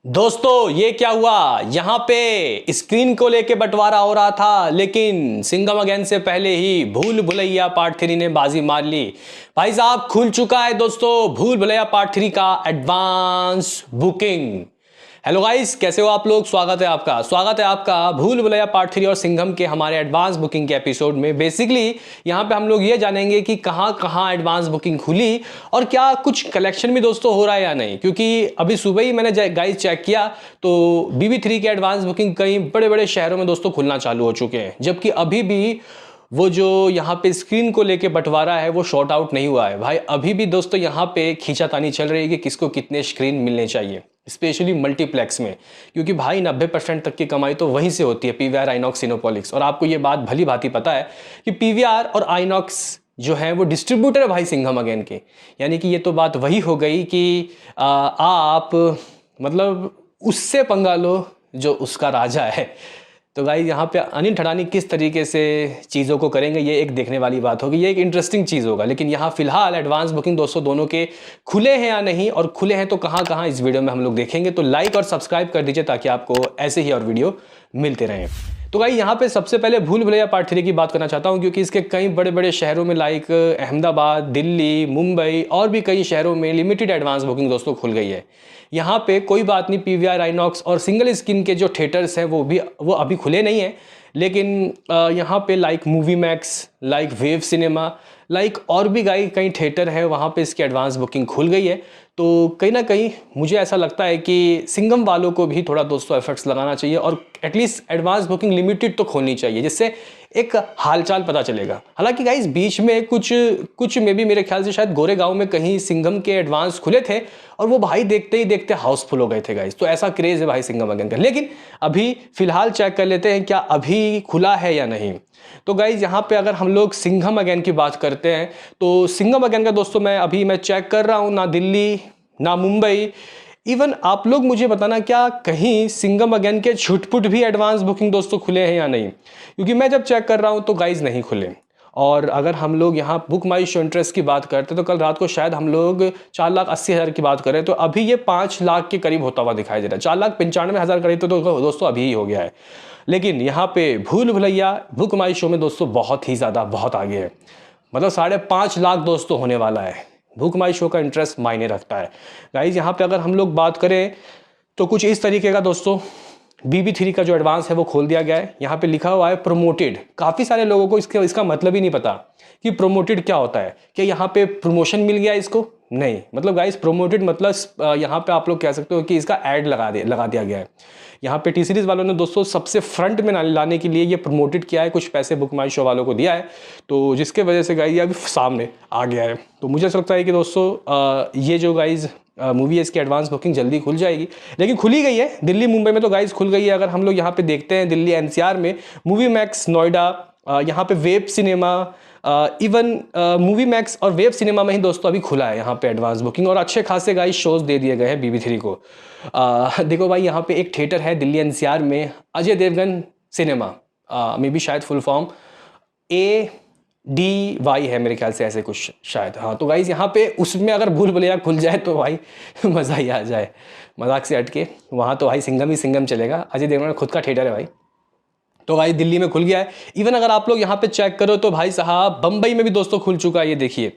दोस्तों ये क्या हुआ। यहाँ पे स्क्रीन को लेके बंटवारा हो रहा था, लेकिन सिंघम अगेन से पहले ही भूल भुलैया पार्ट 3 ने बाजी मार ली। भाई साहब खुल चुका है दोस्तों भूल भुलैया पार्ट 3 का एडवांस बुकिंग। हेलो गाइस, कैसे हो आप लोग। स्वागत है आपका भूल भुलैया पार्ट 3 और सिंघम के हमारे एडवांस बुकिंग के एपिसोड में। बेसिकली यहाँ पे हम लोग ये जानेंगे कि कहाँ कहाँ एडवांस बुकिंग खुली और क्या कुछ कलेक्शन भी दोस्तों हो रहा है या नहीं, क्योंकि अभी सुबह ही मैंने गाइस चेक किया तो BB3 के एडवांस बुकिंग कई बड़े बड़े शहरों में दोस्तों खुलना चालू हो चुके हैं, जबकि अभी भी वो जो यहाँ पे स्क्रीन को लेके बंटवारा है वो शॉर्ट आउट नहीं हुआ है। भाई अभी भी दोस्तों यहाँ पे खींचातानी चल रही है कि किसको कितने स्क्रीन मिलने चाहिए, स्पेशली मल्टीप्लेक्स में, क्योंकि भाई 90% तक की कमाई तो वहीं से होती है, PVR, आइनॉक्स, सिनेपोलिक्स। और आपको ये बात भली भांति पता है कि PVR और आइनॉक्स जो है वो डिस्ट्रीब्यूटर है भाई सिंघम अगेन के। यानी कि ये तो बात वही हो गई कि आप मतलब उससे पंगा लो जो उसका राजा है। तो गाइस यहाँ पे अनिल ठड़ानी किस तरीके से चीज़ों को करेंगे ये एक देखने वाली बात होगी, ये एक इंटरेस्टिंग चीज़ होगा। लेकिन यहाँ फिलहाल एडवांस बुकिंग दोस्तों दोनों के खुले हैं या नहीं, और खुले हैं तो कहाँ कहाँ, इस वीडियो में हम लोग देखेंगे। तो लाइक और सब्सक्राइब कर दीजिए ताकि आपको ऐसे ही और वीडियो मिलते रहें। तो भाई यहाँ पे सबसे पहले भूल भुलैया पार्ट 3 की बात करना चाहता हूँ, क्योंकि इसके कई बड़े बड़े शहरों में लाइक अहमदाबाद, दिल्ली, मुंबई और भी कई शहरों में लिमिटेड एडवांस बुकिंग दोस्तों खुल गई है। यहाँ पे कोई बात नहीं, PVR, आइनॉक्स और सिंगल स्क्रीन के जो थिएटर्स हैं वो अभी खुले नहीं हैं, लेकिन यहाँ पे like movie max, like wave cinema, like और भी कई थिएटर है, वहाँ पे इसकी एडवांस बुकिंग खुल गई है। तो कहीं ना कहीं मुझे ऐसा लगता है कि सिंघम वालों को भी थोड़ा दोस्तों एफर्ट्स लगाना चाहिए और एटलीस्ट एडवांस बुकिंग लिमिटेड तो खोलनी चाहिए, जिससे एक हालचाल पता चलेगा। हालांकि गाइस बीच में कुछ में भी मेरे ख्याल से शायद गोरेगांव में कहीं सिंघम के एडवांस खुले थे और वो भाई देखते ही देखते हाउसफुल हो गए थे गाइस। तो ऐसा क्रेज है भाई सिंघम अगेन का। लेकिन अभी फिलहाल चेक कर लेते हैं क्या अभी खुला है या नहीं। तो गाइज यहाँ पे अगर हम लोग सिंघम अगेन की बात करते हैं तो सिंघम अगेन का दोस्तों मैं चेक कर रहा हूँ, ना दिल्ली ना मुंबई, इवन आप लोग मुझे बताना क्या कहीं सिंघम अगेन के छुटपुट भी एडवांस बुकिंग दोस्तों खुले हैं या नहीं, क्योंकि मैं जब चेक कर रहा हूँ तो गाइज नहीं खुले। और अगर हम लोग यहाँ बुक माई शो इंटरेस्ट की बात करते तो कल रात को शायद हम लोग 4,80,000 की बात करें तो अभी ये 5 लाख के करीब होता हुआ दिखाई दे रहा है। 4,95,000 करीब तो दोस्तों अभी ही हो गया है। लेकिन यहाँ पे भूल भुलैया बुक माई शो में दोस्तों बहुत ही ज़्यादा बहुत आगे है, मतलब 5.5 लाख दोस्तों होने वाला है। बुक माई शो का इंटरेस्ट मायने रखता है गाइज। यहाँ पे अगर हम लोग बात करें तो कुछ इस तरीके का दोस्तों BB3 का जो एडवांस है वो खोल दिया गया है। यहाँ पे लिखा हुआ है प्रोमोटेड। काफ़ी सारे लोगों को इसका मतलब ही नहीं पता कि प्रोमोटेड क्या होता है। क्या यहाँ पे प्रमोशन मिल गया इसको? नहीं, मतलब गाइस प्रोमोटेड मतलब यहाँ पे आप लोग कह सकते हो कि इसका ऐड लगा दिया गया है। यहाँ पे T सीरीज़ वालों ने दोस्तों सबसे फ्रंट में लाने के लिए ये प्रमोटेड किया है, कुछ पैसे बुक माई शो वालों को दिया है, तो जिसके वजह से गाइस ये अभी सामने आ गया है। तो मुझे ऐसा लगता है कि दोस्तों ये जो गाइस मूवी है इसकी एडवांस बुकिंग जल्दी खुल जाएगी। लेकिन खुली गई है दिल्ली मुंबई में तो गाइस खुल गई है। अगर हम लोग यहाँ पे देखते हैं दिल्ली NCR में मूवी मैक्स, नोएडा, यहाँ पे web cinema, even movie max और वेब सिनेमा में ही दोस्तों अभी खुला है यहाँ पे एडवांस बुकिंग, और अच्छे खासे गाइस शोज दे दिए गए हैं BB3 को। देखो भाई यहाँ पे एक थिएटर है दिल्ली NCR में, Ajay Devgn cinema, maybe शायद फुल फॉर्म ADY है मेरे ख्याल से, ऐसे कुछ शायद। हाँ तो गाइज यहाँ पे उसमें अगर भूल भुलैया खुल जाए तो भाई मज़ा ही आ जाए। मजाक से हट के वहाँ तो भाई सिंघम ही सिंघम चलेगा। अजय देवगन खुद का थिएटर है भाई। तो भाई दिल्ली में खुल गया है। इवन अगर आप लोग यहाँ पे चेक करो तो भाई साहब बम्बई में भी दोस्तों खुल चुका है। ये देखिए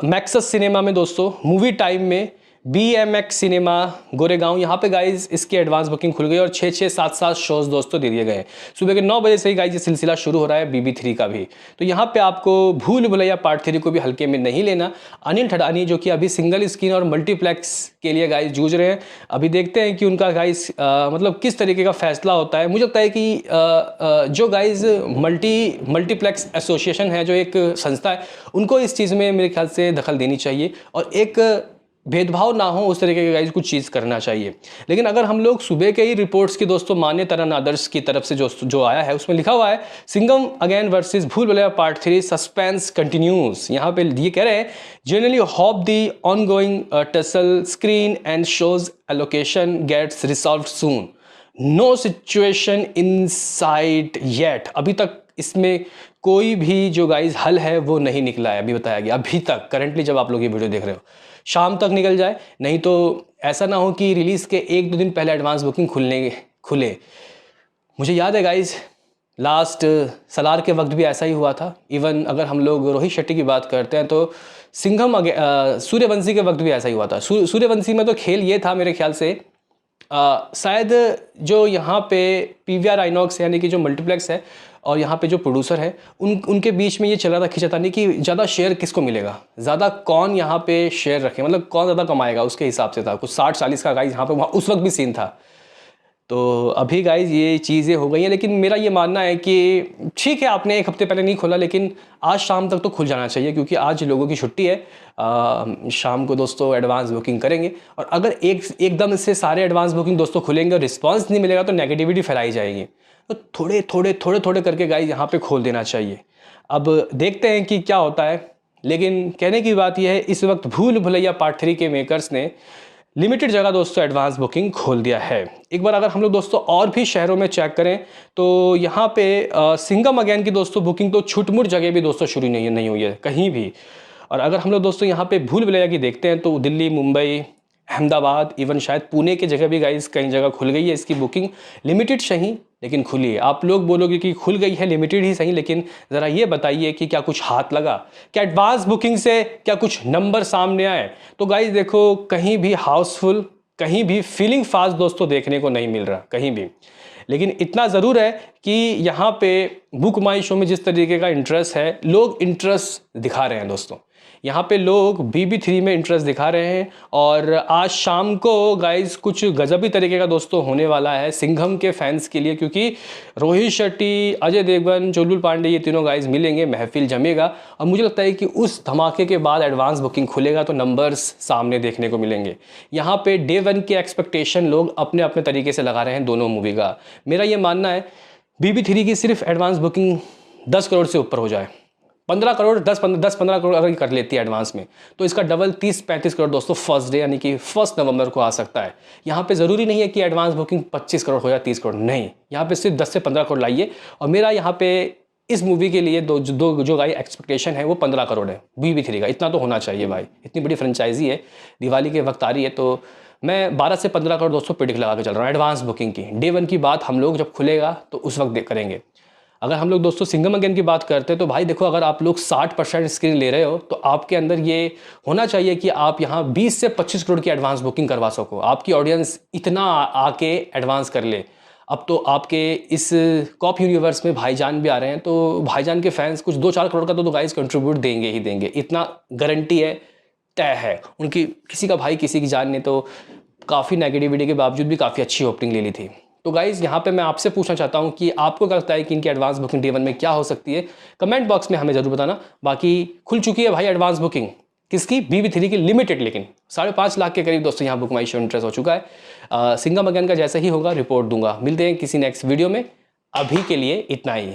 मैक्सस सिनेमा में दोस्तों, मूवी टाइम में, BMX सिनेमा गोरेगांव, यहाँ पे गाइज इसकी एडवांस बुकिंग खुल गई और 6-6, 7-7 शोज दोस्तों दे दिए गए। सुबह के 9 बजे से ही गाइज ये सिलसिला शुरू हो रहा है BB3 का भी। तो यहाँ पे आपको भूल भुलैया पार्ट 3 को भी हल्के में नहीं लेना। अनिल ठड़ानी जो कि अभी सिंगल स्क्रीन और मल्टीप्लेक्स के लिए गाइज जूझ रहे हैं, अभी देखते हैं कि उनका गाइज मतलब किस तरीके का फैसला होता है। मुझे लगता है कि जो गाइज मल्टीप्लेक्स एसोसिएशन है, जो एक संस्था है, उनको इस चीज़ में मेरे ख्याल से दखल देनी चाहिए और एक भेदभाव ना हो उस तरीके के गाइज कुछ चीज़ करना चाहिए। लेकिन अगर हम लोग सुबह के ही रिपोर्ट्स की दोस्तों मान्य तरन आदर्श की तरफ से जो आया है उसमें लिखा हुआ है सिंघम अगेन वर्सेस भूल भुलैया पार्ट 3 सस्पेंस कंटिन्यूज। यहाँ पे ये कह रहे हैं generally hope the ongoing tussle screen and shows allocation gets resolve soon, no situation inside yet. अभी तक इसमें कोई भी जो गाइज हल है वो नहीं निकला है, अभी बताया गया, अभी तक करंटली जब आप लोग ये वीडियो देख रहे हो। शाम तक निकल जाए, नहीं तो ऐसा ना हो कि रिलीज़ के 1-2 दिन पहले एडवांस बुकिंग खुले। मुझे याद है गाइज, लास्ट सलार के वक्त भी ऐसा ही हुआ था। इवन अगर हम लोग रोहित शेट्टी की बात करते हैं तो सूर्यवंशी के वक्त भी ऐसा ही हुआ था। सूर्यवंशी में तो खेल ये था मेरे ख्याल से, शायद जो यहाँ पे PVR आइनॉक्स यानी कि जो मल्टीप्लेक्स है और यहाँ पे जो प्रोड्यूसर है उनके बीच में ये चल रहा था खींचातानी कि ज़्यादा शेयर किसको मिलेगा, ज़्यादा कौन यहाँ पे शेयर रखे, मतलब कौन ज़्यादा कमाएगा, उसके हिसाब से था। कुछ 60-40 का गाइज यहाँ पे वहाँ उस वक्त भी सीन था। तो अभी गाइज ये चीज़ें हो गई हैं, लेकिन मेरा ये मानना है कि ठीक है आपने 1 हफ्ते पहले नहीं खोला, लेकिन आज शाम तक तो खुल जाना चाहिए, क्योंकि आज लोगों की छुट्टी है। शाम को दोस्तों एडवांस बुकिंग करेंगे, और अगर एकदम से सारे एडवांस बुकिंग दोस्तों खुलेंगे और रिस्पांस नहीं मिलेगा तो नेगेटिविटी फैलाई जाएगी। तो थोड़े करके गाइज यहाँ पे खोल देना चाहिए। अब देखते हैं कि क्या होता है, लेकिन कहने की बात यह है इस वक्त भूल भुलैया पार्ट 3 के मेकर्स ने लिमिटेड जगह दोस्तों एडवांस बुकिंग खोल दिया है। एक बार अगर हम लोग दोस्तों और भी शहरों में चेक करें तो यहाँ पे सिंघम अगेन की दोस्तों बुकिंग तो छुटमुट जगह भी दोस्तों शुरू नहीं हुई है कहीं भी। और अगर हम लोग दोस्तों यहाँ पे भूल भुलैया की देखते हैं तो दिल्ली, मुंबई, अहमदाबाद, इवन शायद पुणे की जगह भी गाइस कई जगह खुल गई है इसकी बुकिंग। लिमिटेड सही लेकिन खुली है। आप लोग बोलोगे कि खुल गई है, लिमिटेड ही सही, लेकिन ज़रा ये बताइए कि क्या कुछ हाथ लगा, क्या एडवांस बुकिंग से क्या कुछ नंबर सामने आए? तो गाइस देखो, कहीं भी हाउसफुल, कहीं भी फीलिंग फास्ट दोस्तों देखने को नहीं मिल रहा कहीं भी। लेकिन इतना ज़रूर है कि यहाँ पे बुक माई शो में जिस तरीके का इंटरेस्ट है, लोग इंटरेस्ट दिखा रहे हैं दोस्तों। यहाँ पे लोग BB3 में इंटरेस्ट दिखा रहे हैं, और आज शाम को गाइस कुछ गजबी तरीके का दोस्तों होने वाला है सिंघम के फैंस के लिए, क्योंकि रोहित शेट्टी, अजय देवगन, चुलबुल पांडे ये तीनों गाइस मिलेंगे, महफिल जमेगा। और मुझे लगता है कि उस धमाके के बाद एडवांस बुकिंग खुलेगा तो नंबर्स सामने देखने को मिलेंगे। यहाँ पे डे 1 के एक्सपेक्टेशन लोग अपने अपने तरीके से लगा रहे हैं दोनों मूवी का। मेरा ये मानना है BB3 की सिर्फ एडवांस बुकिंग 10 करोड़ से ऊपर हो जाए, 15 करोड़, 10-15 करोड़ अगर कर लेती है एडवांस में, तो इसका डबल 30-35 करोड़ दोस्तों फर्स्ट डे यानी कि 1 नवंबर को आ सकता है। यहाँ पे ज़रूरी नहीं है कि एडवांस बुकिंग 25 करोड़ हो या 30 करोड़, नहीं, यहाँ पे सिर्फ 10 से 15 करोड़ लाइए। और मेरा यहाँ पे इस मूवी के लिए जो गाई एक्सपेक्टेशन है वो 15 करोड़ है BB3 का। इतना तो होना चाहिए भाई, इतनी बड़ी फ्रेंचाइजी है, दिवाली के वक्त आ रही है, तो मैं 12 से 15 करोड़ दोस्तों प्रेडिक्ट लगा के चल रहा हूँ एडवांस बुकिंग की। डे 1 की बात हम लोग जब खुलेगा तो उस वक्त करेंगे। अगर हम लोग दोस्तों सिंघम अगेन की बात करते हैं तो भाई देखो, अगर आप लोग 60% स्क्रीन ले रहे हो तो आपके अंदर ये होना चाहिए कि आप यहाँ 20 से 25 करोड़ की एडवांस बुकिंग करवा सको। आपकी ऑडियंस इतना आके एडवांस कर ले। अब तो आपके इस कॉप यूनिवर्स में भाईजान भी आ रहे हैं, तो भाईजान के फैंस कुछ 2-4 करोड़ का तो गाइस कंट्रीब्यूट देंगे ही देंगे, इतना गारंटी है, तय है। उनकी किसी का भाई किसी की जान ने तो काफ़ी नेगेटिविटी के बावजूद भी काफ़ी अच्छी ओपनिंग ले ली थी। तो गाइज़ यहाँ पे मैं आपसे पूछना चाहता हूँ कि आपको क्या लगता है कि इनकी एडवांस बुकिंग डे 1 में क्या हो सकती है? कमेंट बॉक्स में हमें ज़रूर बताना। बाकी खुल चुकी है भाई एडवांस बुकिंग, किसकी? BB3 की लिमिटेड, लेकिन 5.5 लाख के करीब दोस्तों यहाँ बुक माई शो इंटरेस्ट हो चुका है। सिंघम अगेन का जैसा ही होगा रिपोर्ट दूंगा। मिलते हैं किसी नेक्स्ट वीडियो में, अभी के लिए इतना ही।